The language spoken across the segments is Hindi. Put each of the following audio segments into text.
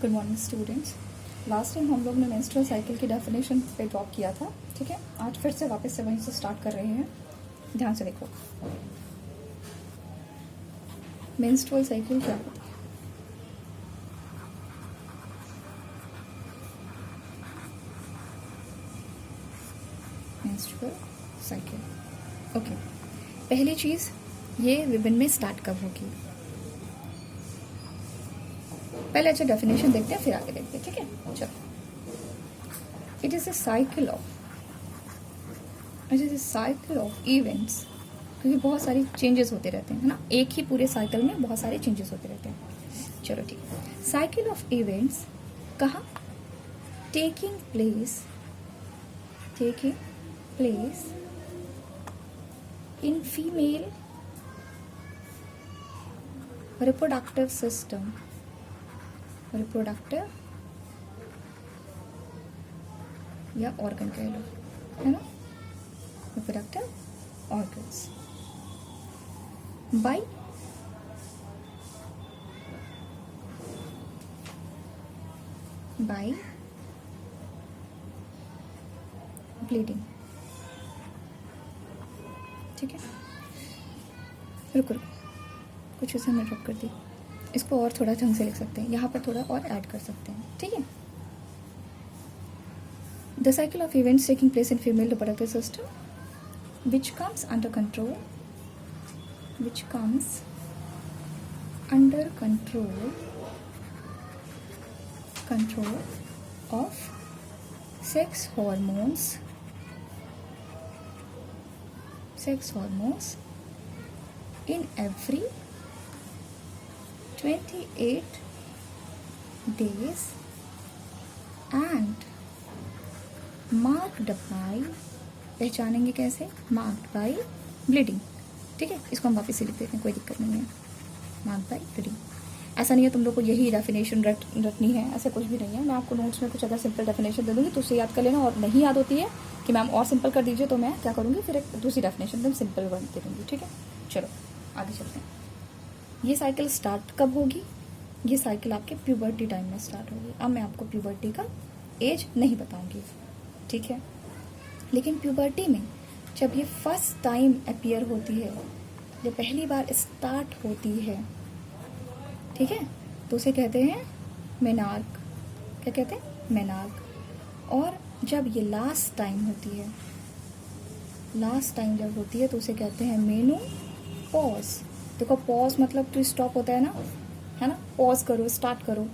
Good morning students. Last time हम लोग ने मेंस्ट्रुअल साइकिल की डेफिनेशन पे ड्रॉप किया था, ठीक है। आज फिर से वापस से वहीं से स्टार्ट कर रहे हैं। ध्यान से देखो, मेंस्ट्रुअल साइकिल क्या होती है। Menstrual cycle, okay. पहली चीज, ये विभिन्न में स्टार्ट कब होगी। पहले अच्छा डेफिनेशन देखते हैं, फिर आगे देखते हैं, ठीक है। चलो, it is a cycle of events, क्योंकि बहुत सारी चेंजेस होते रहते हैं, है ना। एक ही पूरे साइकिल में बहुत सारे चेंजेस होते रहते हैं। चलो ठीक है। साइकिल ऑफ इवेंट्स कहाँ? Taking place in female reproductive system, reproductive या ऑर्गन कह लो, है ना। reproductive organs by bleeding, ठीक है। रुको, कुछ उसे मैं ड्रॉप कर दी। इसको और थोड़ा ढंग से लिख सकते हैं, यहाँ पर थोड़ा और ऐड कर सकते हैं, ठीक है। The cycle of events taking place in female reproductive system which comes under control of sex hormones in every 28 days and marked by, पहचानेंगे कैसे? मार्क्ड बाई ब्लीडिंग, ठीक है। इसको हम वापस से लिख देते हैं, कोई दिक्कत नहीं है। Marked by bleeding. ऐसा नहीं है तुम लोग को यही डेफिनेशन रटनी है, ऐसा कुछ भी नहीं है। मैं आपको नोट्स में कुछ अगर सिंपल डेफिनेशन दे दूँगी तो उससे याद कर लेना, और नहीं याद होती है कि मैम और सिंपल कर दीजिए, तो मैं क्या करूँगी, फिर एक दूसरी डेफिनेशन एकदम सिंपल वन दे दूँगी, ठीक है। चलो आगे चलते हैं। ये साइकिल स्टार्ट कब होगी? ये साइकिल आपके प्यूबर्टी टाइम में स्टार्ट होगी। अब मैं आपको प्यूबर्टी का एज नहीं बताऊँगी, ठीक है। लेकिन प्यूबर्टी में जब ये फर्स्ट टाइम अपीयर होती है, जब पहली बार स्टार्ट होती है, ठीक है, तो उसे कहते हैं मेनार्क। क्या कहते हैं? मेनार्क। और जब ये लास्ट टाइम होती है, लास्ट टाइम जब होती है तो उसे कहते हैं मेनोपॉज। देखो, पॉज मतलब तो स्टॉप होता है ना, है ना। पॉज करो, स्टार्ट करो।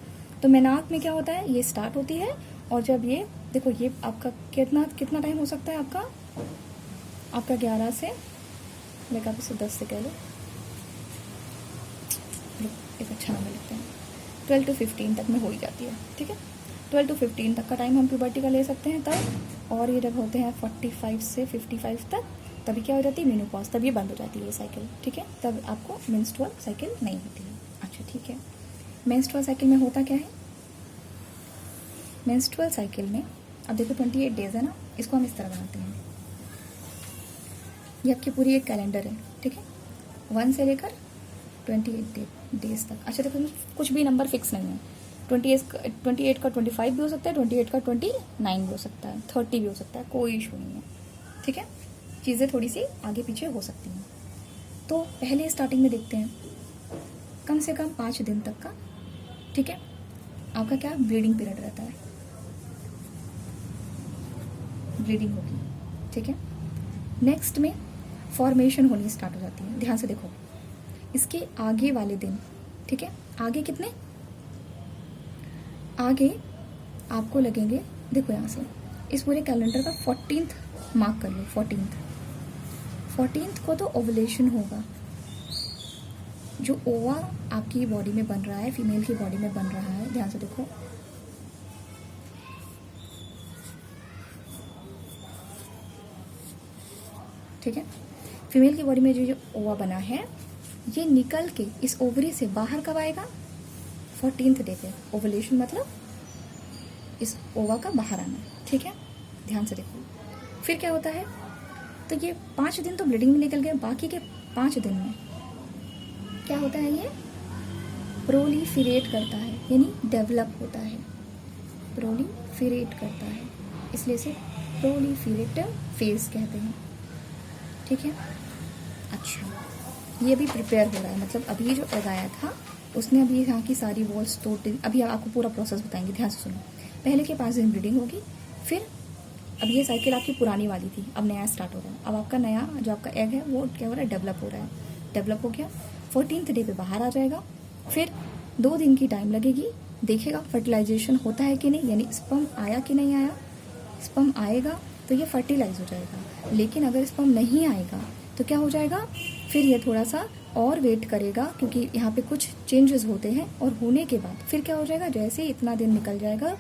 तो मेनार्क में क्या होता है, ये स्टार्ट होती है, और जब ये देखो, ये आपका कितना टाइम हो सकता है आपका 11 से लेकर आप इसे 10 से कह लो, एक अच्छा नंबर लिखते हैं, 12 to 15 तक में हो ही जाती है, ठीक है। 12 to 15 तक का टाइम हम प्यूबर्टी का ले सकते हैं तब। और ये जब होते हैं 45 से 55 तक, तभी क्या हो जाती है? मेनोपॉज। तब ये बंद हो जाती है ये साइकिल, ठीक है। तब आपको मेंस्ट्रुअल साइकिल नहीं होती है। अच्छा ठीक है। मेंस्ट्रुअल साइकिल में होता क्या है? मेंस्ट्रुअल साइकिल में अब देखो 28 डेज है ना, इसको हम इस तरह बनाते हैं। ये आपकी पूरी एक कैलेंडर है, ठीक है, 1 से लेकर 28 डेज तक। अच्छा देखो, कुछ भी नंबर फिक्स नहीं है। 28 का 25 भी हो सकता है, 28 का 29 भी हो सकता है, 30 भी हो सकता है, कोई इशू नहीं है, ठीक है। चीज़ें थोड़ी सी आगे पीछे हो सकती हैं। तो पहले स्टार्टिंग में देखते हैं, कम से कम 5 दिन तक का, ठीक है, आपका क्या ब्लीडिंग पीरियड रहता है, ब्लीडिंग होगी, ठीक है। नेक्स्ट में फॉर्मेशन होनी स्टार्ट हो जाती है। ध्यान से देखो, इसके आगे वाले दिन, ठीक है, आगे कितने, आगे आपको लगेंगे, देखो यहाँ से इस पूरे कैलेंडर का 14th मार्क कर लो। 14th को तो ओवुलेशन होगा। जो ओवा आपकी बॉडी में बन रहा है, फीमेल की बॉडी में बन रहा है, ध्यान से देखो, ठीक है। फीमेल की बॉडी में जो ओवा बना है, ये निकल के इस ओवरी से बाहर कब आएगा? 14th डे पे। ओवुलेशन मतलब इस ओवा का बाहर आना, ठीक है। ध्यान से देखो, फिर क्या होता है, तो ये 5 दिन तो ब्लीडिंग में निकल गए, बाकी के 5 दिन में क्या होता है, ये प्रोलीफिरेट करता है, यानी डेवलप होता है, प्रोलीफिरेट करता है, इसलिए इसे प्रोलीफिरेटिव फेज कहते हैं। ठीक है। अच्छा, ये भी प्रिपेयर हो रहा है, मतलब अभी जो एग आया था उसने अभी यहाँ की सारी वॉल्स तोड़ दी। अभी आपको पूरा प्रोसेस बताएंगे, ध्यान से सुनो। पहले के 5 दिन ब्रीडिंग होगी, फिर अब ये साइकिल आपकी पुरानी वाली थी, अब नया स्टार्ट हो रहा है। अब आपका नया जो आपका एग है वो क्या हो रहा है, डेवलप हो रहा है। डेवलप हो गया, 14th डे पे बाहर आ जाएगा, फिर 2 दिन की टाइम लगेगी, देखेगा फर्टिलाइजेशन होता है कि नहीं, यानी स्पर्म आया कि नहीं आया। स्पर्म आएगा तो ये फर्टिलाइज हो जाएगा, लेकिन अगर स्पर्म नहीं आएगा तो क्या हो जाएगा, फिर ये थोड़ा सा और वेट करेगा, क्योंकि यहाँ पे कुछ चेंजेस होते हैं, और होने के बाद फिर क्या हो जाएगा, जैसे ही इतना दिन निकल जाएगा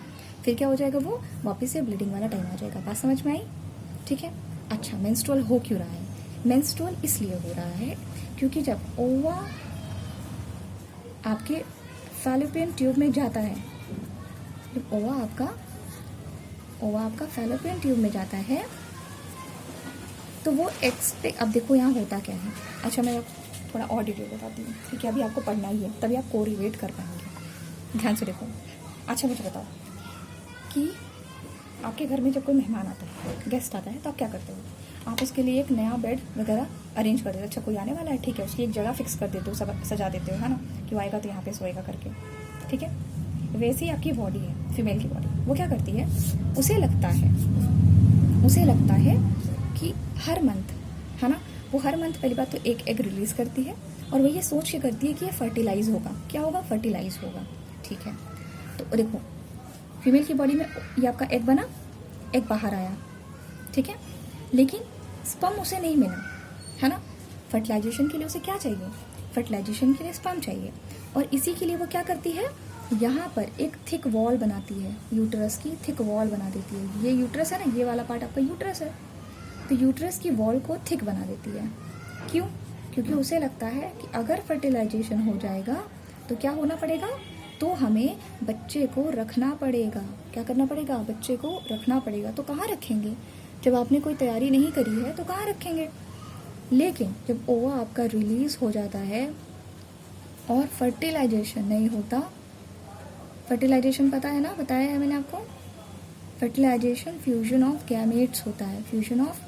फिर क्या हो जाएगा, वो वापस से ब्लीडिंग वाला टाइम आ जाएगा। बात समझ में आई? ठीक है। अच्छा, मेंस्ट्रुअल हो क्यों रहा है? मेंस्ट्रुअल इसलिए हो रहा है क्योंकि जब ओवा आपके फैलोपियन ट्यूब में जाता है, जब ओवा आपका फैलोपियन ट्यूब में जाता है तो वो अब देखो यहाँ होता क्या है। अच्छा, मैं थोड़ा और डिटेल बताती हूँ, क्योंकि अभी आपको पढ़ना ही है, तभी आप कोरिलेट कर पाएंगे। ध्यान से देखो। अच्छा, मुझे बताओ कि आपके घर में जब कोई मेहमान आता है, गेस्ट आता है, तो आप क्या करते हो? आप उसके लिए एक नया बेड वगैरह अरेंज कर देते हो। अच्छा, कोई आने वाला है, ठीक है, उसकी एक जगह फिक्स कर देते हो, सब सजा देते हो, है ना, कि वो आएगा तो यहाँ पे सोएगा करके। ठीक है। वैसे ही आपकी बॉडी है, फीमेल की बॉडी, वो क्या करती है, उसे लगता है कि हर मंथ, है ना, वो हर मंथ पहली बात तो एक एग रिलीज करती है, और वो ये सोच के करती है कि ये फर्टिलाइज होगा। क्या होगा? फर्टिलाइज होगा। ठीक है। तो देखो, फीमेल की बॉडी में ये आपका एग बना, एग बाहर आया, ठीक है, लेकिन स्पर्म उसे नहीं मिला, है ना। फर्टिलाइजेशन के लिए उसे क्या चाहिए? फर्टिलाइजेशन के लिए स्पर्म चाहिए, और इसी के लिए वो क्या करती है, यहाँ पर एक थिक वॉल बनाती है, यूट्रस की थिक वॉल बना देती है। ये यूट्रस है ना, ये वाला पार्ट आपका यूट्रस है, तो यूट्रस की वॉल को थिक बना देती है। क्यों? क्योंकि उसे लगता है कि अगर फर्टिलाइजेशन हो जाएगा तो क्या होना पड़ेगा, तो हमें बच्चे को रखना पड़ेगा। क्या करना पड़ेगा? बच्चे को रखना पड़ेगा। तो कहाँ रखेंगे? जब आपने कोई तैयारी नहीं करी है तो कहाँ रखेंगे? लेकिन जब ओवा आपका रिलीज हो जाता है और फर्टिलाइजेशन नहीं होता, फर्टिलाइजेशन पता है ना, बताया है मैंने आपको। फर्टिलाइजेशन फ्यूजन ऑफ गैमेट्स होता है, फ्यूजन ऑफ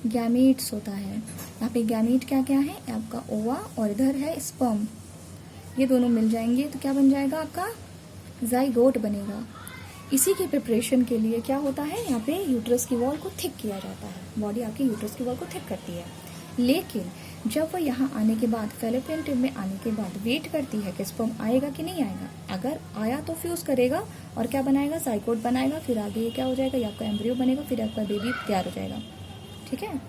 गैमेट्स होता है। यहाँ पे गैमेट क्या क्या है, आपका ओवा और इधर है स्पर्म, ये दोनों मिल जाएंगे तो क्या बन जाएगा, आपका जाइगोट बनेगा। इसी के प्रिपरेशन के लिए क्या होता है, यहाँ पे यूट्रस की वॉल को थिक किया जाता है। बॉडी आपकी यूट्रस की वॉल को थिक करती है, लेकिन जब वो यहाँ आने के बाद, फैलोपियन ट्यूब में आने के बाद वेट करती है कि स्पर्म आएगा कि नहीं आएगा। अगर आया तो फ्यूज करेगा और क्या बनाएगा, जाइगोट बनाएगा। फिर आगे ये क्या हो जाएगा, ये आपका एम्ब्रियो बनेगा, फिर आपका बेबी तैयार हो जाएगा। ठीक है,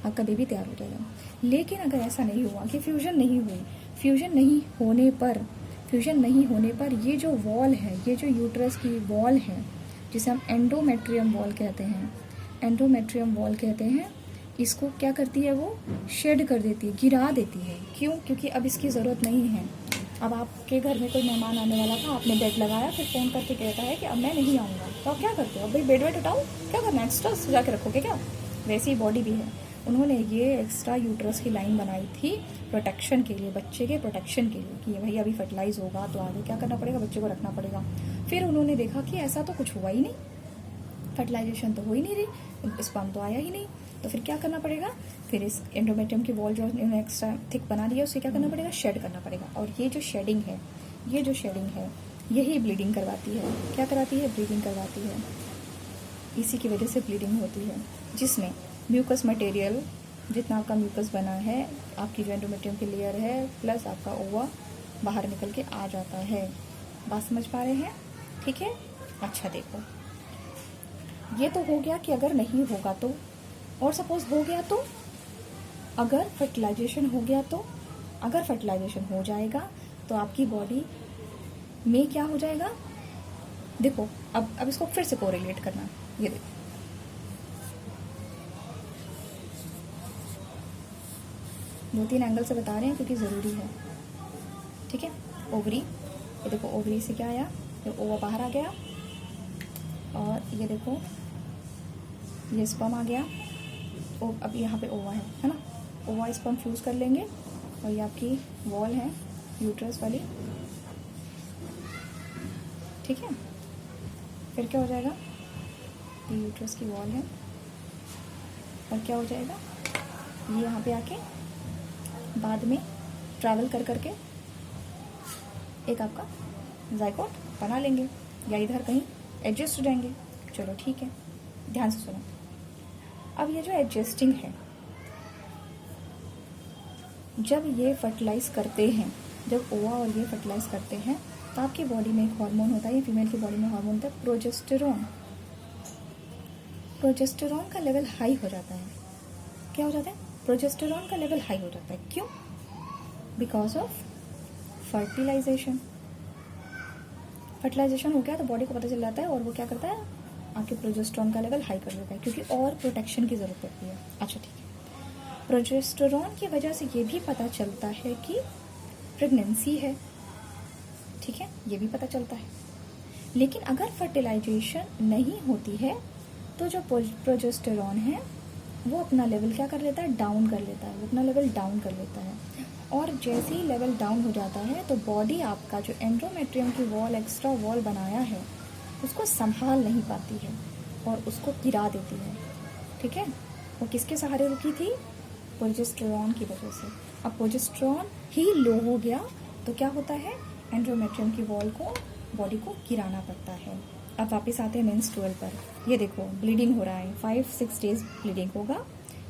आपका बेबी तैयार हो जाएगा। लेकिन अगर ऐसा नहीं हुआ कि फ्यूजन नहीं हुई, फ्यूजन नहीं होने पर ये जो वॉल है, ये जो यूट्रस की वॉल है, जिसे हम एंडोमेट्रियम वॉल कहते हैं, एंडोमेट्रियम वॉल कहते हैं, इसको क्या करती है, वो शेड कर देती है, गिरा देती है। क्यों? क्योंकि अब इसकी ज़रूरत नहीं है। अब आपके घर में कोई मेहमान आने वाला था, आपने बेड लगाया, फिर फ़ोन करके कहता है कि अब मैं नहीं आऊँगा, तो आप क्या करते हो? अब भाई बेड वेड उठाओ, क्या करना है, एक्स्ट्रा सजा के रखोगे क्या? वैसी बॉडी भी है। उन्होंने ये एक्स्ट्रा यूट्रस की लाइन बनाई थी प्रोटेक्शन के लिए, बच्चे के प्रोटेक्शन के लिए, कि भाई अभी फर्टिलाइज होगा तो आगे क्या करना पड़ेगा, बच्चे को रखना पड़ेगा। फिर उन्होंने देखा कि ऐसा तो कुछ हुआ ही नहीं, फर्टिलाइजेशन तो हो ही नहीं रही, स्पर्म तो आया ही नहीं, तो फिर क्या करना पड़ेगा, फिर इस एंडोमेट्रियम की वॉल जो उन्होंने एक्स्ट्रा थिक बना दिया, उससे क्या करना पड़ेगा, शेड करना पड़ेगा। और ये जो शेडिंग है यही ब्लीडिंग करवाती है। क्या कराती है? ब्लीडिंग करवाती है। इसी की वजह से ब्लीडिंग होती है, जिसमें म्यूकस मटेरियल, जितना आपका म्यूकस बना है, आपकी जो एंडोमेट्रियम की लेयर है, प्लस आपका ओवा बाहर निकल के आ जाता है। बात समझ पा रहे हैं? ठीक है। अच्छा देखो, ये तो हो गया कि अगर नहीं होगा तो, और सपोज हो गया तो, अगर फर्टिलाइजेशन हो गया तो, अगर फर्टिलाइजेशन हो जाएगा तो आपकी बॉडी में क्या हो जाएगा, देखो अब इसको फिर से कोरिलेट करना। ये देखो, दो तीन एंगल से बता रहे हैं क्योंकि ज़रूरी है। ठीक है। ओवरी, ये देखो ओवरी से क्या आया, ये ओवा बाहर आ गया, और ये देखो ये स्पर्म आ गया। अब यहाँ पे ओवा है ना, ओवा स्पर्म फ्यूज़ कर लेंगे, और ये आपकी वॉल है यूट्रस वाली, ठीक है। फिर क्या हो जाएगा, ये यूट्रस की वॉल है, और क्या हो जाएगा, ये यहाँ पे आके बाद में ट्रैवल कर करके एक आपका जाइगोट बना लेंगे, या इधर कहीं एडजस्ट हो जाएंगे। चलो ठीक है, ध्यान से सुनो। अब ये जो एडजस्टिंग है, जब ये फर्टिलाइज करते हैं, जब ओवा और ये फर्टिलाइज करते हैं, तो आपकी बॉडी में एक हार्मोन होता है, ये फीमेल की बॉडी में हार्मोन होता है प्रोजेस्टेरॉन। प्रोजेस्टेरॉन का लेवल हाई हो जाता है। क्या हो जाता है, प्रोजेस्टेरॉन का लेवल हाई हो जाता है। क्यों, बिकॉज ऑफ फर्टिलाइजेशन। फर्टिलाइजेशन हो गया तो बॉडी को पता चल जाता है, और वो क्या करता है, आपके प्रोजेस्टेरॉन का लेवल हाई कर देता है, क्योंकि और प्रोटेक्शन की जरूरत पड़ती है। अच्छा ठीक है, प्रोजेस्टेरॉन की वजह से ये भी पता चलता है कि प्रेगनेंसी है, ठीक है, ये भी पता चलता है। लेकिन अगर फर्टिलाइजेशन नहीं होती है तो जो प्रोजेस्टेरॉन है वो अपना लेवल क्या कर लेता है, डाउन कर लेता है, वो अपना लेवल डाउन कर लेता है। और जैसे ही लेवल डाउन हो जाता है तो बॉडी आपका जो एंडोमेट्रियम की वॉल, एक्स्ट्रा वॉल बनाया है, उसको संभाल नहीं पाती है और उसको गिरा देती है। ठीक है, वो किसके सहारे रुकी थी, प्रोजेस्टेरॉन की वजह से। अब प्रोजेस्टेरॉन ही लो हो गया तो क्या होता है, एंडोमेट्रियम की वॉल को, बॉडी को गिराना पड़ता है। अब वापस आते हैं मेंस्ट्रुअल पर। ये देखो ब्लीडिंग हो रहा है, 5-6 डेज ब्लीडिंग होगा,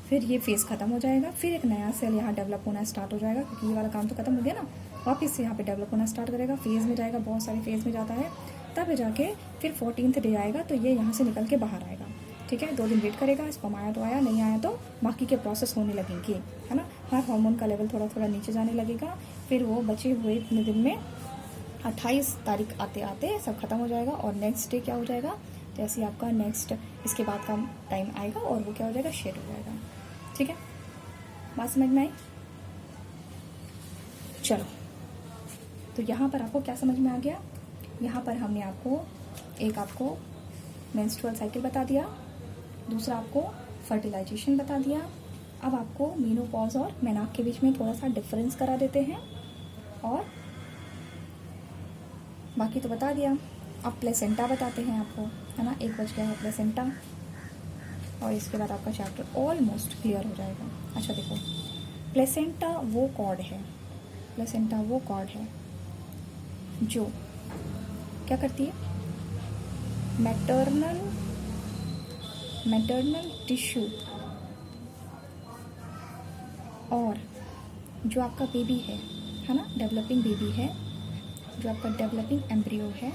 फिर ये फेज खत्म हो जाएगा, फिर एक नया सेल यहाँ डेवलप होना स्टार्ट हो जाएगा, क्योंकि ये वाला काम तो खत्म हो गया ना, वापस से यहाँ पे डेवलप होना स्टार्ट करेगा, फेज में जाएगा, बहुत सारे फेज में जाता है, तब जाके फिर 14th डे आएगा तो ये यहाँ से निकल के बाहर आएगा। ठीक है, 2 दिन वेट करेगा, स्पर्म आया तो आया, नहीं आया तो बाकी के प्रोसेस होने लगेंगे, है ना। हर हार्मोन का लेवल थोड़ा थोड़ा नीचे जाने लगेगा, फिर वो बचे हुए इतने दिन में 28 तारीख आते आते सब खत्म हो जाएगा, और नेक्स्ट डे क्या हो जाएगा, जैसे आपका नेक्स्ट इसके बाद का टाइम आएगा और वो क्या हो जाएगा, शेड हो जाएगा। ठीक है, बात समझ में आई। चलो, तो यहाँ पर आपको क्या समझ में आ गया, यहाँ पर हमने आपको आपको मेंस्ट्रुअल साइकिल बता दिया, दूसरा आपको फर्टिलाइजेशन बता दिया। अब आपको मेनोपॉज और मेनार्क के बीच में थोड़ा सा डिफरेंस करा देते हैं, और बाकी तो बता दिया। अब प्लेसेंटा बताते हैं आपको, है ना, एक बज गया है प्लेसेंटा, और इसके बाद आपका चैप्टर ऑलमोस्ट क्लियर हो जाएगा। अच्छा देखो, प्लेसेंटा वो कॉर्ड है, प्लेसेंटा वो कॉर्ड है जो क्या करती है, मैटरनल टिश्यू और जो आपका बेबी है ना, डेवलपिंग बेबी है, जो आपका डेवलपिंग एम्ब्रियो है,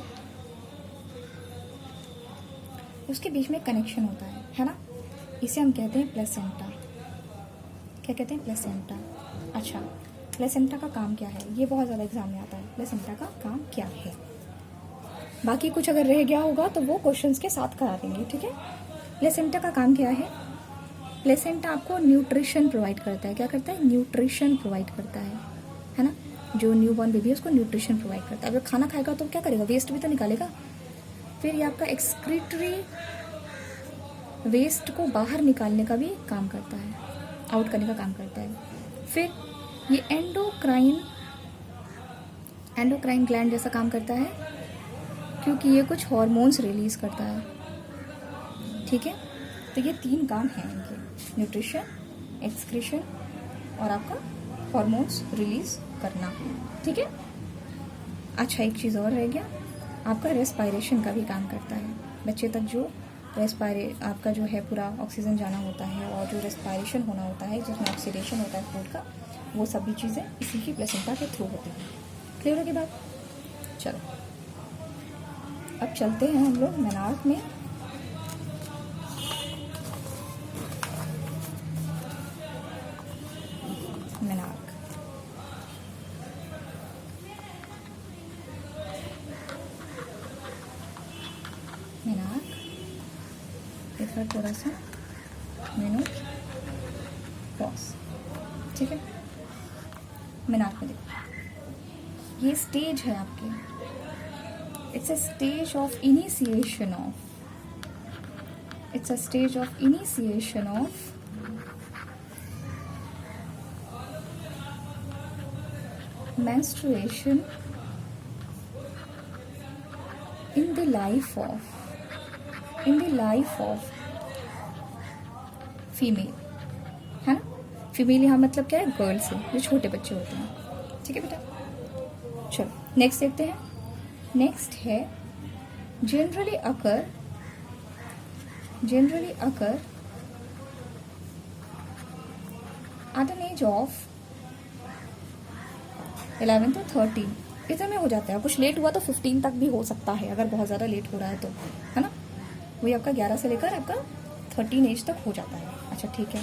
उसके बीच में कनेक्शन होता है ना, इसे हम कहते हैं प्लेसेंटा। क्या कहते हैं, प्लेसेंटा। अच्छा, प्लेसेंटा का काम क्या है, ये बहुत ज़्यादा एग्जाम में आता है, प्लेसेंटा का काम क्या है। बाकी कुछ अगर रह गया होगा तो वो क्वेश्चंस के साथ करा देंगे। ठीक है, प्लेसेंटा का काम क्या है, प्लेसेंटा आपको न्यूट्रिशन प्रोवाइड करता है। क्या करता है, न्यूट्रिशन प्रोवाइड करता है ना, जो न्यूबॉर्न बेबी है उसको न्यूट्रिशन प्रोवाइड करता है। अगर खाना खाएगा तो क्या करेगा, वेस्ट भी तो निकालेगा, फिर ये आपका एक्सक्रीटरी वेस्ट को बाहर निकालने का भी काम करता है, आउट करने का काम करता है। फिर ये एंडोक्राइन ग्लैंड जैसा काम करता है, क्योंकि ये कुछ हार्मोन्स रिलीज करता है। ठीक है, तो ये 3 काम हैं इनके, न्यूट्रिशन, एक्सक्रीशन और आपका हार्मोन्स रिलीज करना। ठीक है, अच्छा एक चीज़ और रह गया, आपका रेस्पायरेशन का भी काम करता है। बच्चे तक जो आपका जो है पूरा ऑक्सीजन जाना होता है, और जो रेस्पायरेशन होना होता है, जिसमें ऑक्सीडेशन होता है फूड का, वो सभी चीज़ें इसी की प्लेसेंटा के थ्रू होती हैं। क्लियर होगी बात। चलो, अब चलते हैं हम लोग मेनार्क में। मेनार्क, इधर थोड़ा सा मेनोपॉज। ठीक है, मेनार्क में देखो, ये स्टेज है आपके, it's a stage of initiation of menstruation in the life of female, है ना। फीमेल यहाँ मतलब क्या है, गर्ल्स है, जो छोटे बच्चे होते हैं, ठीक है बेटा। चलो नेक्स्ट देखते हैं। नेक्स्ट है generally occur at an age of 11 to 13, इतने में हो जाता है। कुछ लेट हुआ तो 15 तक भी हो सकता है, अगर बहुत ज़्यादा लेट हो रहा है तो, है ना। वही आपका 11 से लेकर आपका 13 एज तक हो जाता है। अच्छा ठीक है,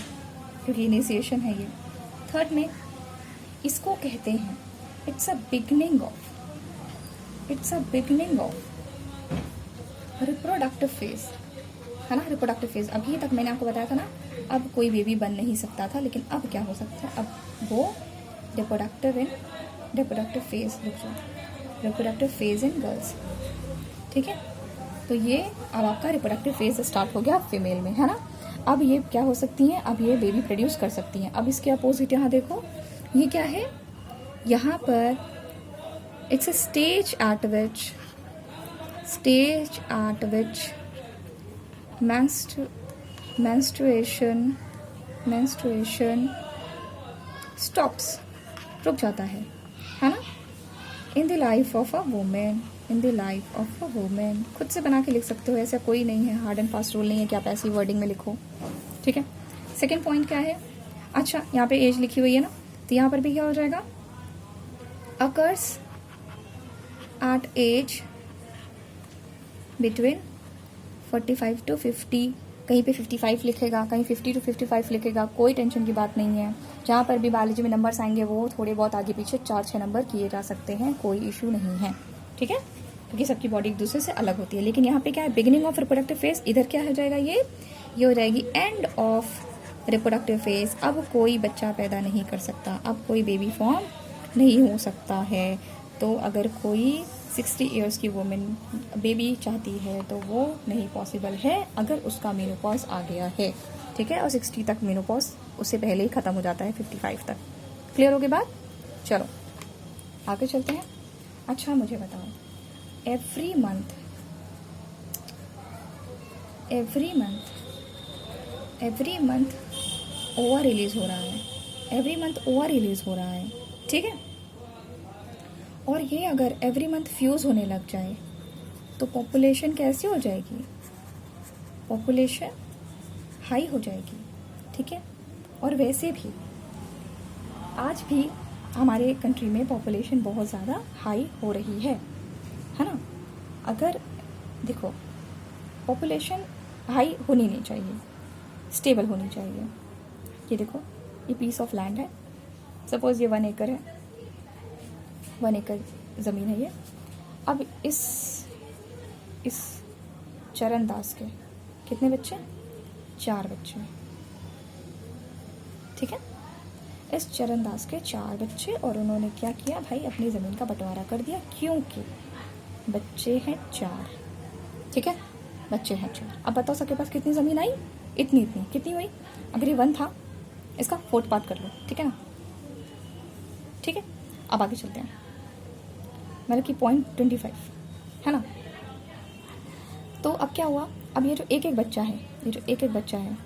क्योंकि इनिशिएशन है ये। थर्ड में इसको कहते हैं it's a beginning of reproductive phase, है ना। रिप्रोडक्टिव फेज, अभी तक मैंने आपको बताया था ना, अब कोई बेबी बन नहीं सकता था, लेकिन अब क्या हो सकता है, अब वो रिप्रोडक्टिव फेज इन गर्ल्स, ठीक है। तो ये अब आपका रिप्रोडक्टिव फेज स्टार्ट हो गया फीमेल में, है ना। अब ये क्या हो सकती हैं, अब ये बेबी प्रोड्यूस कर सकती हैं। अब इसके अपोजिट यहाँ देखो, ये क्या है, यहाँ पर it's a stage eight which menstruation stops, रुक जाता है ना। In the life of a women, खुद से बना के लिख सकते हो, ऐसा कोई नहीं है, हार्ड एंड फास्ट रूल नहीं है कि आप ऐसी वर्डिंग में लिखो, ठीक है। सेकेंड पॉइंट क्या है, अच्छा यहाँ पे एज लिखी हुई है ना, तो यहाँ पर भी क्या हो जाएगा, occurs at age between 45 to 50, कहीं पे 55 लिखेगा, कहीं 50 to 55 लिखेगा, कोई टेंशन की बात नहीं है। जहाँ पर भी बायोलॉजी में नंबर्स आएंगे वो थोड़े बहुत आगे पीछे 4-6 नंबर किए जा सकते हैं, कोई इशू नहीं है, ठीक है, क्योंकि सबकी बॉडी एक दूसरे से अलग होती है। लेकिन यहाँ पे क्या है, बिगिनिंग ऑफ रिप्रोडक्टिव फेज, इधर क्या हो जाएगा, ये हो जाएगी एंड ऑफ रिप्रोडक्टिव फेज। अब कोई बच्चा पैदा नहीं कर सकता, अब कोई बेबी फॉर्म नहीं हो सकता है। तो अगर कोई 60 ईयर्स की वुमेन बेबी चाहती है तो वो नहीं पॉसिबल है, अगर उसका मेनोपॉज आ गया है, ठीक है। और 60 तक मेनोपॉज उससे पहले ही ख़त्म हो जाता है, 55 तक। क्लियर हो गई बात। चलो आगे चलते हैं। अच्छा मुझे बताओ, एवरी मंथ ओवर रिलीज हो रहा है, ठीक है। और ये अगर एवरी मंथ फ्यूज़ होने लग जाए तो पॉपुलेशन कैसी हो जाएगी, पॉपुलेशन हाई हो जाएगी, ठीक है। और वैसे भी आज भी हमारे कंट्री में पॉपुलेशन बहुत ज़्यादा हाई हो रही है ना। अगर देखो, पॉपुलेशन हाई होनी नहीं चाहिए, स्टेबल होनी चाहिए। ये देखो, ये पीस ऑफ लैंड है, सपोज़ ये 1 एकड़ है, 1 एकड़ ज़मीन है ये। अब इस चरण दास के कितने बच्चे, 4 बच्चे, ठीक है। इस चरण दास के 4 बच्चे, और उन्होंने क्या किया भाई, अपनी ज़मीन का बंटवारा कर दिया, क्योंकि बच्चे हैं 4, ठीक है, बच्चे हैं 4। अब बताओ सबके पास कितनी ज़मीन आई, इतनी कितनी हुई, अगर ये 1 था, इसका 4th पार्ट कर लो, ठीक है ना, ठीक है। अब आगे चलते हैं, मतलब कि पॉइंट 25, है ना। तो अब क्या हुआ, अब ये जो एक एक बच्चा है,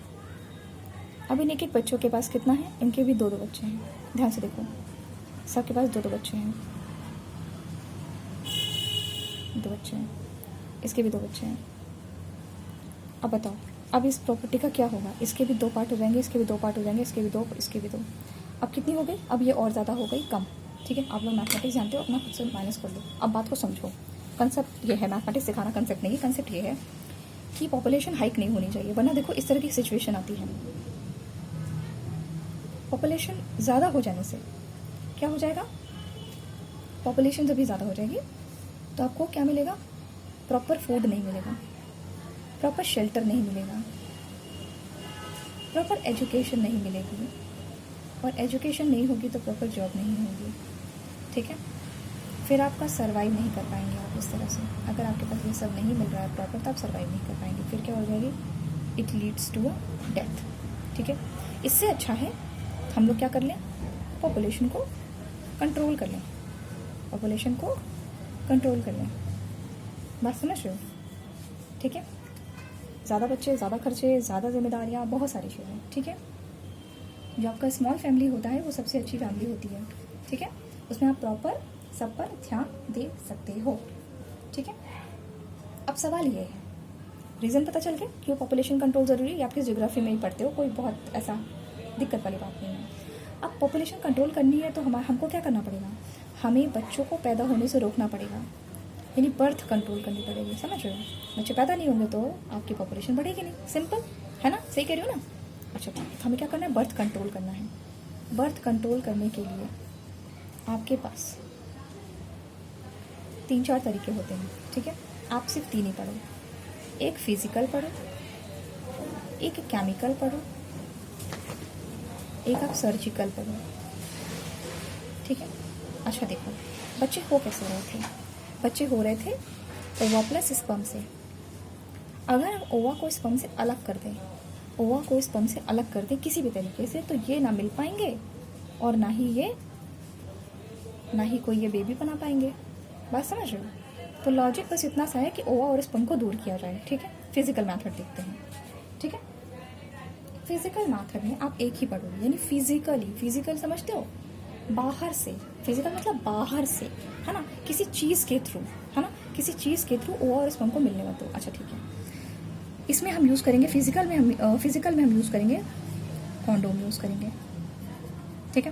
अब इन एक बच्चों के पास कितना है, इनके भी 2 बच्चे हैं, ध्यान से देखो, सबके पास 2 बच्चे हैं, 2 बच्चे हैं, इसके भी 2 बच्चे हैं। अब बताओ, अब इस प्रॉपर्टी का क्या होगा, इसके भी 2 पार्ट हो जाएंगे, इसके भी 2 पार्ट हो जाएंगे, इसके भी 2, इसके भी 2। अब कितनी हो गई, अब ये और ज़्यादा हो गई, कम, ठीक है। आप लोग मैथमेटिक्स जानते हो, अपना खुद से माइनस कर लो। अब बात को समझो, कंसेप्ट ये है, मैथमेटिक्स सिखाना कंसेप्ट नहीं है, कंसेप्ट ये है कि पॉपुलेशन हाइक नहीं होनी चाहिए, वरना देखो इस तरह की सिचुएशन आती है। पॉपुलेशन ज़्यादा हो जाने से क्या हो जाएगा, पॉपुलेशन जब भी ज़्यादा हो जाएगी तो आपको क्या मिलेगा, प्रॉपर फूड नहीं मिलेगा, प्रॉपर शेल्टर नहीं मिलेगा, प्रॉपर एजुकेशन नहीं मिलेगी, और एजुकेशन नहीं होगी तो प्रॉपर जॉब नहीं होगी, ठीक है। फिर आपका सर्वाइव नहीं कर पाएंगे आप इस तरह से। अगर आपके पास ये सब नहीं मिल रहा है प्रॉपर, तो आप सर्वाइव नहीं कर पाएंगे, फिर क्या हो जाएगी, it leads to a death, ठीक है। इससे अच्छा है हम लोग क्या कर लें, पॉपुलेशन को कंट्रोल कर लें, बात समझ रहे हो? ठीक है, ज़्यादा बच्चे, ज़्यादा खर्चे, ज़्यादा जिम्मेदारियाँ, बहुत सारी चीज़ें। ठीक है, जो आपका स्मॉल फैमिली होता है वो सबसे अच्छी फैमिली होती है। ठीक है, उसमें आप प्रॉपर सब पर ध्यान दे सकते हो। ठीक है, अब सवाल ये है, रीज़न पता चल गया क्यों पॉपुलेशन कंट्रोल ज़रूरी है? आप किस ज्योग्राफी में ही पढ़ते हो, कोई बहुत ऐसा दिक्कत वाली बात नहीं है। अब पॉपुलेशन कंट्रोल करनी है तो हमको क्या करना पड़ेगा? हमें बच्चों को पैदा होने से रोकना पड़ेगा, यानी बर्थ कंट्रोल करनी पड़ेगी। समझ रहे हो? बच्चे पैदा नहीं होंगे तो आपकी पॉपुलेशन बढ़ेगी नहीं। सिंपल है ना? सही कह रही हो ना? अच्छा ठीक है, हमें क्या करना है? बर्थ कंट्रोल करना है। बर्थ कंट्रोल करने के लिए आपके पास 3-4 तरीके होते हैं। ठीक है, आप सिर्फ 3 ही पढ़ो। एक फिजिकल पढ़ो, एक केमिकल पढ़ो, एक आप सर्जिकल पढ़ो। ठीक है, अच्छा देखो, बच्चे हो कैसे रहे थे? बच्चे हो रहे थे ओवा प्लस स्पर्म से। अगर हम ओवा को स्पर्म से अलग कर दें, ओवा को स्पर्म से अलग कर दें किसी भी तरीके से, तो ये ना मिल पाएंगे और ना ही कोई ये बेबी बना पाएंगे। बात समझ रहे हो? तो लॉजिक बस इतना सा है कि ओवा और स्पर्म को दूर किया जाए। ठीक है, फिजिकल मेथड देखते हैं। ठीक है, फिजिकल मेथड में आप एक ही पढ़ोगे, यानी फिजिकली। फिजिकल समझते हो? बाहर से। फिजिकल मतलब बाहर से, है ना? किसी चीज़ के थ्रू, है ना? किसी चीज़ के थ्रू ओवा और स्पर्म को मिलने मत दो। अच्छा ठीक है, इसमें हम यूज़ करेंगे, फिजिकल में हम यूज़ करेंगे कॉन्डोम यूज़ करेंगे। ठीक है,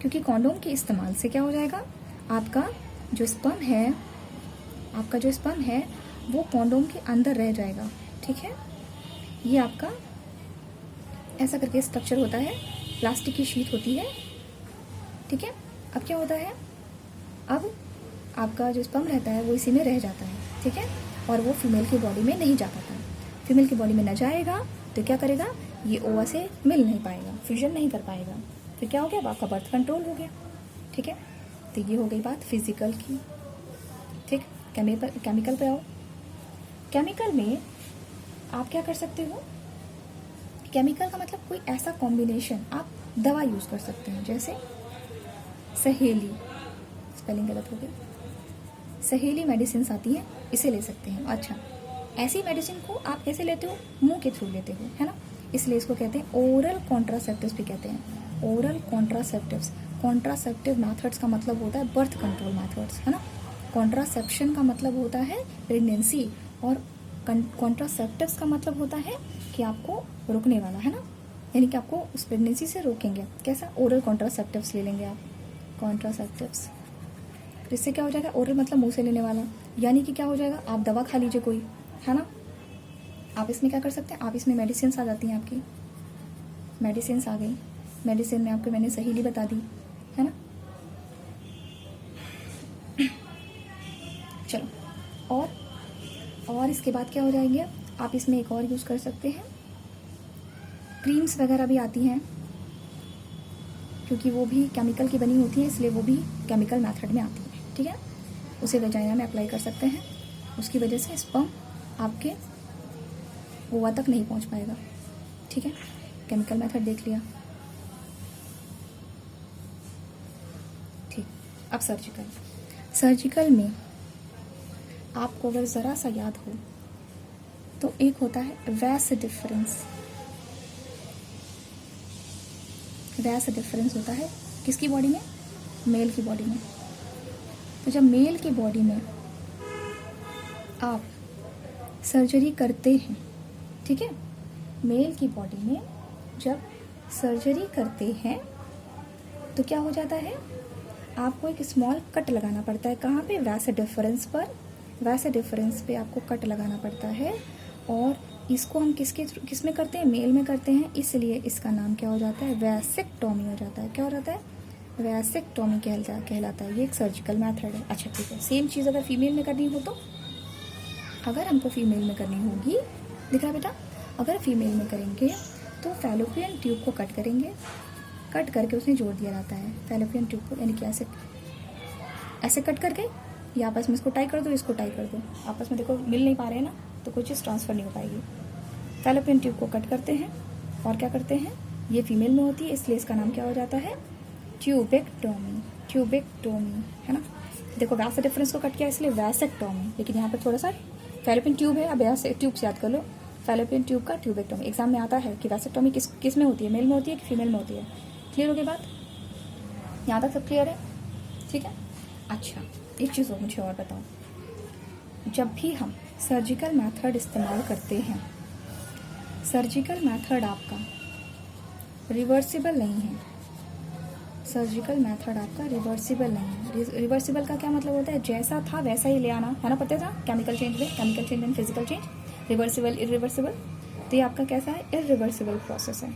क्योंकि कॉन्डोम के इस्तेमाल से क्या हो जाएगा? आपका जो स्पर्म है वो कॉन्डोम के अंदर रह जाएगा। ठीक है, ये आपका ऐसा करके स्ट्रक्चर होता है, प्लास्टिक की शीट होती है। ठीक है, अब क्या होता है? अब आपका जो स्पर्म रहता है वो इसी में रह जाता है। ठीक है, और वो फीमेल की बॉडी में नहीं जा पाता। फीमेल की बॉडी में न जाएगा तो क्या करेगा? ये ओवा से मिल नहीं पाएगा, फ्यूजन नहीं कर पाएगा। फिर क्या हो गया? आपका बर्थ कंट्रोल हो गया। ठीक है, तो ये हो गई बात फिजिकल की। ठीक, केमिकल पे आओ। केमिकल में आप क्या कर सकते हो? केमिकल का मतलब कोई ऐसा कॉम्बिनेशन, आप दवा यूज़ कर सकते हैं। जैसे सहेली, स्पेलिंग गलत हो गया, सहेली मेडिसिन आती है, इसे ले सकते हैं। अच्छा, ऐसी मेडिसिन को आप कैसे लेते हो? मुंह के थ्रू लेते हो, है ना? इसलिए इसको कहते हैं ओरल कॉन्ट्रासेप्टिव्स भी कहते हैं। Oral contraceptives. कॉन्ट्रासेप्टिव मेथड्स का मतलब होता है बर्थ कंट्रोल मेथड्स, है ना? कॉन्ट्रासेप्शन का मतलब होता है प्रेगनेंसी, और कॉन्ट्रासेप्टिव्स का मतलब होता है कि आपको रोकने वाला, है ना? यानी कि आपको उस प्रेगनेंसी से रोकेंगे। कैसा? ओरल कॉन्ट्रासेप्टिव्स ले लेंगे आप, कॉन्ट्रासेप्टिव्स। इससे क्या हो जाएगा? ओरल मतलब मुंह से लेने वाला, यानी कि क्या हो जाएगा? आप दवा खा लीजिए कोई, है ना? आप इसमें क्या कर सकते हैं? आप इसमें मेडिसिन आ जाती हैं, आपकी मेडिसिन आ गई। मेडिसिन में आपको मैंने सहेली बता दी, है ना? चलो, और इसके बाद क्या हो जाएंगे? आप इसमें एक और यूज़ कर सकते हैं, क्रीम्स वगैरह भी आती हैं, क्योंकि वो भी केमिकल की बनी होती है, इसलिए वो भी केमिकल मेथड में आती है। ठीक है, उसे वेजाइना में अप्लाई कर सकते हैं, उसकी वजह से स्पर्म आपके ओवा तक नहीं पहुंच पाएगा। ठीक है, केमिकल मेथड देख लिया। ठीक, अब सर्जिकल में आपको अगर ज़रा सा याद हो तो एक होता है वैस डिफरेंस। वैस डिफरेंस होता है किसकी बॉडी में? मेल की बॉडी में। तो जब मेल की बॉडी में आप सर्जरी करते हैं, ठीक है, मेल की बॉडी में जब सर्जरी करते हैं तो क्या हो जाता है? आपको एक स्मॉल कट लगाना पड़ता है। कहाँ पे? वैस डिफरेंस पर। वैस डिफरेंस पे आपको कट लगाना पड़ता है, और इसको हम किस में करते हैं? मेल में करते हैं, इसलिए इसका नाम क्या हो जाता है? वैसेक्टोमी हो जाता है। क्या हो जाता है? वैसेक्टोमी कहलाता है। ये एक सर्जिकल मेथड है। अच्छा ठीक है, सेम चीज़ अगर फीमेल में करनी हो तो, अगर हमको फीमेल में करनी होगी, दिख रहा बेटा, अगर फीमेल में करेंगे तो फैलोपियन ट्यूब को कट करेंगे, कट करके उसमें जोड़ दिया जाता है फैलोपियन ट्यूब को, यानी कि ऐसे कट करके या आपस में इसको टाई कर दो, इसको टाई कर दो, आपस में देखो मिल नहीं पा रहे हैं ना, तो कोई चीज़ ट्रांसफ़र नहीं हो पाएगी। फैलोपियन ट्यूब को कट करते हैं और क्या करते हैं? ये फीमेल में होती है, इसलिए इसका नाम क्या हो जाता है? ट्यूबेक्टोमी। ट्यूबेक्टोमी, है ना? देखो वैसा डिफरेंस को कट किया इसलिए वैसेक्टोमी, लेकिन यहाँ पे थोड़ा सा फैलोपियन ट्यूब है। अब ऐसे ट्यूब से याद कर लो, फैलोपियन ट्यूब का ट्यूबेक्टोमी। एग्जाम में आता है कि वैसेक्टोमी किस में होती है, मेल में होती है कि फीमेल में होती है। क्लियर हो गई बात? यहाँ तक सब क्लियर है? ठीक है। अच्छा, एक चीज़ और मुझे और बताओ, जब भी हम सर्जिकल मेथड इस्तेमाल करते हैं, सर्जिकल मेथड आपका रिवर्सिबल नहीं है। सर्जिकल मेथड आपका रिवर्सिबल नहीं है। रिवर्सिबल का क्या मतलब होता है? जैसा था वैसा ही ले आना है ना, पता था केमिकल चेंज में, chemical change and physical change, reversible irreversible. तो ये आपका कैसा है? इरिवर्सिबल प्रोसेस है।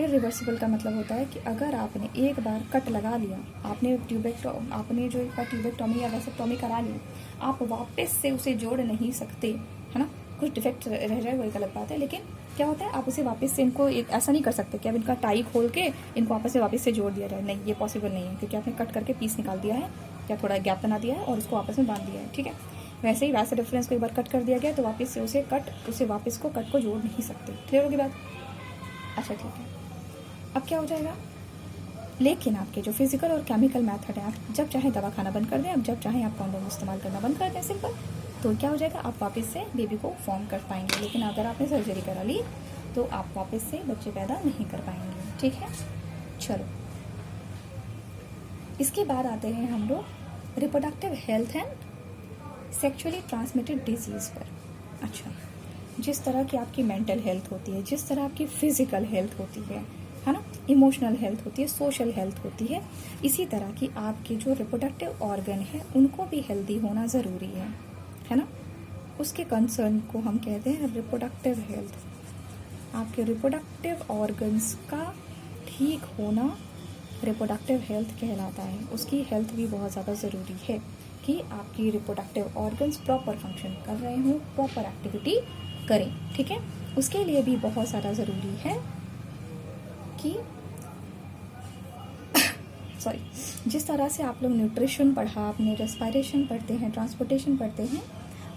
इरिवर्सिबल का मतलब होता है कि अगर आपने एक बार कट लगा लिया, आपने जो एक बार ट्यूबेक्टोमी या वैसेक्टोमी करा ली, आप वापस से उसे जोड़ नहीं सकते, है ना। कुछ डिफेक्ट रह जाए वो एक अलग बात है, लेकिन क्या होता है आप उसे वापस से इनको ऐसा नहीं कर सकते कि अब इनका टाई खोल के इनको आपस में वापस से जोड़ दिया जाए। नहीं, ये पॉसिबल नहीं है, क्योंकि आपने कट करके पीस निकाल दिया है या थोड़ा गैप बना दिया है और उसको आपस में बांध दिया है। ठीक है, वैसे ही वैसे डिफरेंस को एक बार कट कर दिया गया तो वापस से उसे वापस को कट को जोड़ नहीं सकते। क्लियर होगी बात? अच्छा ठीक है। अब क्या हो जाएगा, लेकिन आपके जो फिजिकल और केमिकल मेथड है, आप जब चाहे दवा खाना बंद कर दें, अब जब चाहे आप कॉन्डोम इस्तेमाल करना बंद कर दें, सिंपल। तो क्या हो जाएगा, आप वापस से बेबी को फॉर्म कर पाएंगे। लेकिन अगर आपने सर्जरी करा ली तो आप वापस से बच्चे पैदा नहीं कर पाएंगे। ठीक है, चलो इसके बाद आते हैं हम लोग reproductive health and sexually transmitted disease पर। अच्छा, जिस तरह की आपकी मेंटल हेल्थ होती है, जिस तरह आपकी फिजिकल हेल्थ होती है ना, इमोशनल हेल्थ होती है, सोशल हेल्थ होती है, इसी तरह की आपके जो रिप्रोडक्टिव ऑर्गन है उनको भी हेल्दी होना ज़रूरी है ना। उसके कंसर्न को हम कहते हैं रिप्रोडक्टिव हेल्थ। आपके रिप्रोडक्टिव ऑर्गन्स का ठीक होना रिप्रोडक्टिव हेल्थ कहलाता है। उसकी हेल्थ भी बहुत ज़्यादा ज़रूरी है कि आपकी रिप्रोडक्टिव ऑर्गन्स प्रॉपर फंक्शन कर रहे हों, प्रॉपर एक्टिविटी करें। ठीक है, उसके लिए भी बहुत ज़्यादा ज़रूरी है कि सॉरी, जिस तरह से आप लोग न्यूट्रिशन पढ़ा, आपने रेस्पिरेशन पढ़ते हैं, ट्रांसपोर्टेशन पढ़ते हैं,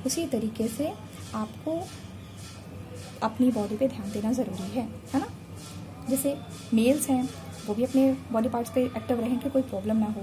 उसी तरीके से आपको अपनी बॉडी पे ध्यान देना ज़रूरी है ना। जैसे मेल्स हैं वो भी अपने बॉडी पार्ट्स पे एक्टिव रहें कि कोई प्रॉब्लम ना हो।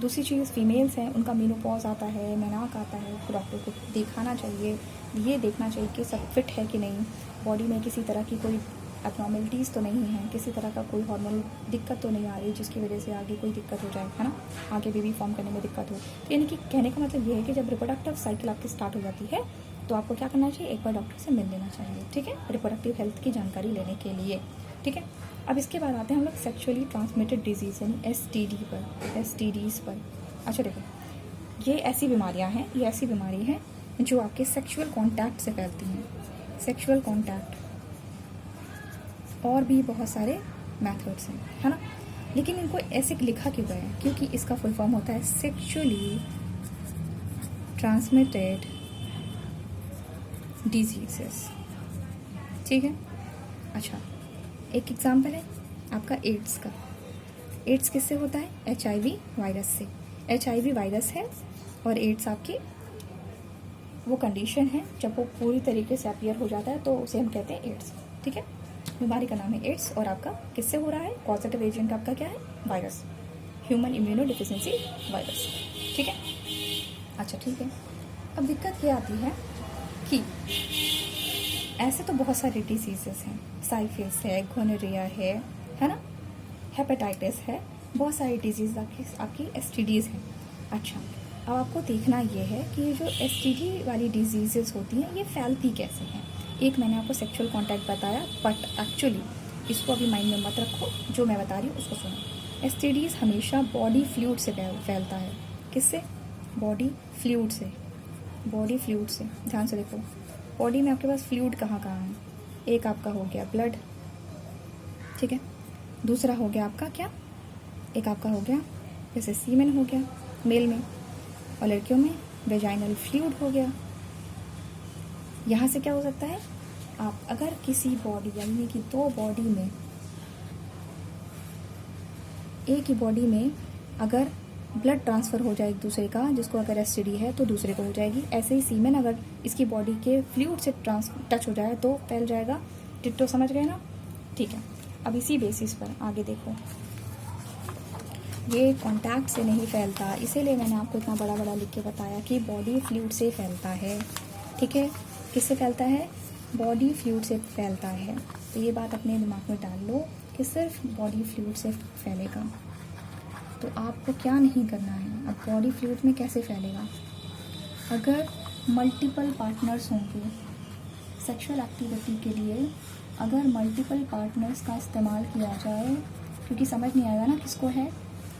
दूसरी चीज़ फीमेल्स हैं, उनका मेनोपॉज आता है, मेनाक आता है, उसको डॉक्टर को दिखाना चाहिए, ये देखना चाहिए कि सब फिट है कि नहीं, बॉडी में किसी तरह की कोई एबनॉर्मलिटीज़ तो नहीं है, किसी तरह का कोई हार्मोनल दिक्कत तो नहीं आ रही जिसकी वजह से आगे कोई दिक्कत हो जाए, है ना, आगे बेबी फॉर्म करने में दिक्कत हो। तो यानी कि कहने का मतलब ये है कि जब रिप्रोडक्टिव साइकिल आपकी स्टार्ट हो जाती है तो आपको क्या करना चाहिए, एक बार डॉक्टर से मिल लेना चाहिए। ठीक है, रिप्रोडक्टिव हेल्थ की जानकारी लेने के लिए। ठीक है, अब इसके बाद आते हैं हम लोग सेक्सुअली ट्रांसमिटेड डिजीज़ यानी एसटीडीज़ पर। अच्छा देखो, ये ऐसी बीमारियां हैं, ये ऐसी बीमारी है जो आपके सेक्सुअल कांटेक्ट से फैलती हैं। सेक्सुअल कांटेक्ट और भी बहुत सारे मेथड्स हैं, है ना, लेकिन इनको ऐसे लिखा क्यों गया है, क्योंकि इसका फुल फॉर्म होता है सेक्सुअली ट्रांसमिटेड डिजीजेस। ठीक है, अच्छा एक एग्जाम्पल है आपका एड्स का। एड्स किससे होता है? HIV वायरस से। HIV वायरस है और एड्स आपकी वो कंडीशन है जब वो पूरी तरीके से अपीयर हो जाता है तो उसे हम कहते हैं एड्स। ठीक है, बीमारी का नाम है एड्स और आपका किससे हो रहा है? पॉजिटिव एजेंट आपका क्या है? Virus, human immuno deficiency virus. ठीक है, अच्छा ठीक है। अब दिक्कत ये आती है कि ऐसे तो बहुत सारे डिजीजेस हैं, साइफिलिस है, गोनोरिया है ना, हेपेटाइटिस है, बहुत सारी डिजीज आपकी STDs हैं। अच्छा, अब आपको देखना ये है कि ये जो STD वाली डिजीजेस होती हैं ये फैलती कैसे हैं। एक मैंने आपको सेक्सुअल कांटेक्ट बताया, बट एक्चुअली इसको अभी माइंड में मत रखो, जो मैं बता रही हूँ उसको सुनो। STDs हमेशा बॉडी फ्लूइड से फैलता है। किससे? बॉडी फ्लूइड से। बॉडी फ्लूइड से, ध्यान से देखो, बॉडी में आपके पास फ्लूइड कहाँ कहाँ है? एक आपका हो गया ब्लड, ठीक है, दूसरा हो गया आपका क्या, एक आपका हो गया जैसे सीमेन हो गया मेल में, और लड़कियों में वेजाइनल फ्लूइड हो गया। यहाँ से क्या हो सकता है, आप अगर किसी बॉडी यानी कि दो बॉडी में, एक ही बॉडी में अगर ब्लड ट्रांसफ़र हो जाए एक दूसरे का, जिसको अगर STD है तो दूसरे को हो जाएगी। ऐसे ही सीमेन अगर इसकी बॉडी के फ्लूइड से टच हो जाए तो फैल जाएगा। डिट्टो, समझ गए ना? ठीक है, अब इसी बेसिस पर आगे देखो, ये कांटेक्ट से नहीं फैलता, इसीलिए मैंने आपको इतना बड़ा बड़ा लिख के बताया कि बॉडी फ्लूइड से फैलता है। ठीक है, किससे फैलता है? बॉडी फ्लूइड से फैलता है। तो ये बात अपने दिमाग में डाल लो कि सिर्फ बॉडी फ्लूइड से फैलेगा। तो आपको क्या नहीं करना है, अब बॉडी फ्लूइड में कैसे फैलेगा? अगर मल्टीपल पार्टनर्स होंगे सेक्सुअल एक्टिविटी के लिए, अगर मल्टीपल पार्टनर्स का इस्तेमाल किया जाए, क्योंकि समझ नहीं आएगा ना किसको है,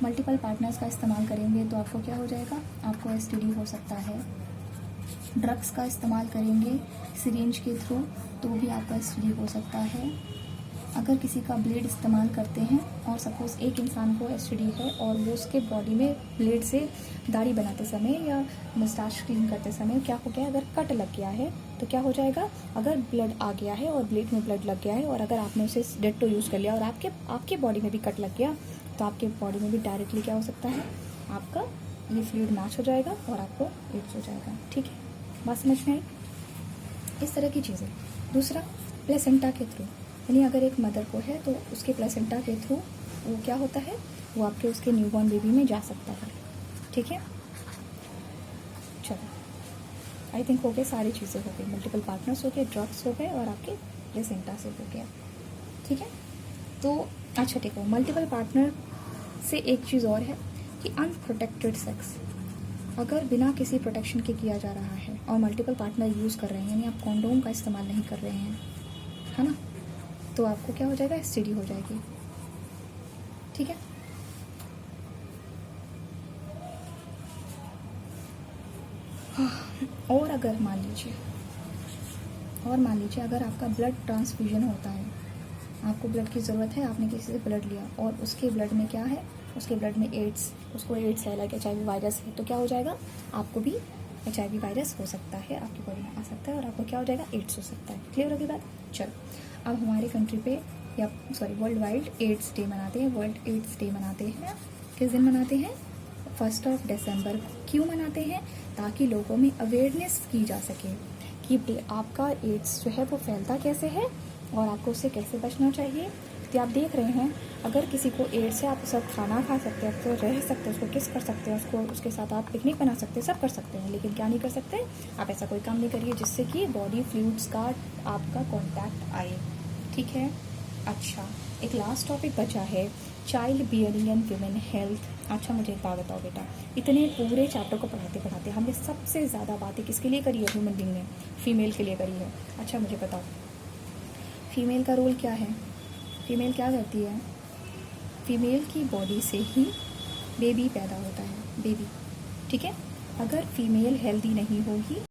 मल्टीपल पार्टनर्स का इस्तेमाल करेंगे तो आपको क्या हो जाएगा? आपको एसटीडी हो सकता है। ड्रग्स का इस्तेमाल करेंगे सिरिंज के थ्रू तो भी आपका एसटीडी हो सकता है। अगर किसी का ब्लेड इस्तेमाल करते हैं और सपोज़ एक इंसान को एसटीडी है और वो उसके बॉडी में ब्लेड से दाढ़ी बनाते समय या मस्टाच क्लीन करते समय क्या हो गया, अगर कट लग गया है तो क्या हो जाएगा? अगर ब्लड आ गया है और ब्लेड में ब्लड लग गया है और अगर आपने उसे डेटो यूज़ कर लिया और आपके बॉडी में भी कट लग गया तो आपके बॉडी में भी डायरेक्टली क्या हो सकता है? आपका ये फ्लूइड मैच हो जाएगा और आपको एड्स हो जाएगा। ठीक है, बात समझ में आई? इस तरह की चीज़ें। दूसरा, प्लेसेंटा के थ्रू, यानी अगर एक मदर को है तो उसके प्लेसेंटा के थ्रू वो क्या होता है, वो आपके उसके न्यूबॉर्न बेबी में जा सकता है। ठीक है, चलो आई थिंक हो गए, सारी चीज़ें हो गई, मल्टीपल पार्टनर्स हो गए, ड्रग्स हो गए और आपके प्लेसेंटा से हो गया। ठीक है, तो अच्छा ठीक है, मल्टीपल पार्टनर से एक चीज़ और है कि अनप्रोटेक्टेड सेक्स, अगर बिना किसी प्रोटेक्शन के किया जा रहा है और मल्टीपल पार्टनर यूज़ कर रहे हैं, यानी आप कॉन्डोम का इस्तेमाल नहीं कर रहे हैं, है ना, तो आपको क्या हो जाएगा? एसटीडी हो जाएगी। ठीक है, और अगर मान लीजिए अगर आपका ब्लड ट्रांसफ्यूजन होता है, आपको ब्लड की ज़रूरत है, आपने किसी से ब्लड लिया और उसके ब्लड में क्या है, उसके ब्लड में एड्स, उसको एड्स है, लाइक HIV वायरस है, तो क्या हो जाएगा? आपको भी HIV वायरस हो सकता है, आपकी बॉडी में आ सकता है और आपको क्या हो जाएगा? एड्स हो सकता है। क्लियर होगी बात? चलो, अब हमारे कंट्री पे या वर्ल्ड वाइड एड्स डे मनाते हैं। वर्ल्ड एड्स डे मनाते हैं, किस दिन मनाते हैं? 1 दिसंबर को। क्यों मनाते हैं? ताकि लोगों में अवेयरनेस की जा सके कि आपका एड्स जो है वो फैलता कैसे है और आपको उससे कैसे बचना चाहिए। तो आप देख रहे हैं, अगर किसी को एड्स है, आप उसका खाना खा सकते हैं, आप रह सकते हैं, उसको किस कर सकते हैं, उसके साथ आप पिकनिक बना सकते हैं, सब कर सकते हैं, लेकिन क्या नहीं कर सकते? आप ऐसा कोई काम नहीं करिए जिससे कि बॉडी फ्लूइड्स का आपका कॉन्टैक्ट आए। ठीक है, अच्छा एक लास्ट टॉपिक बचा है, child bearing and women health. अच्छा मुझे एक बात बताओ बेटा, इतने पूरे चैप्टर को पढ़ाते पढ़ाते हमने सबसे ज़्यादा बातें किसके लिए करी है ह्यूमन बीइंग ने? फीमेल के लिए करी है। अच्छा मुझे बताओ, फीमेल का रोल क्या है? फीमेल क्या करती है? फीमेल की बॉडी से ही बेबी पैदा होता है, बेबी। ठीक है, अगर फीमेल हेल्दी नहीं होगी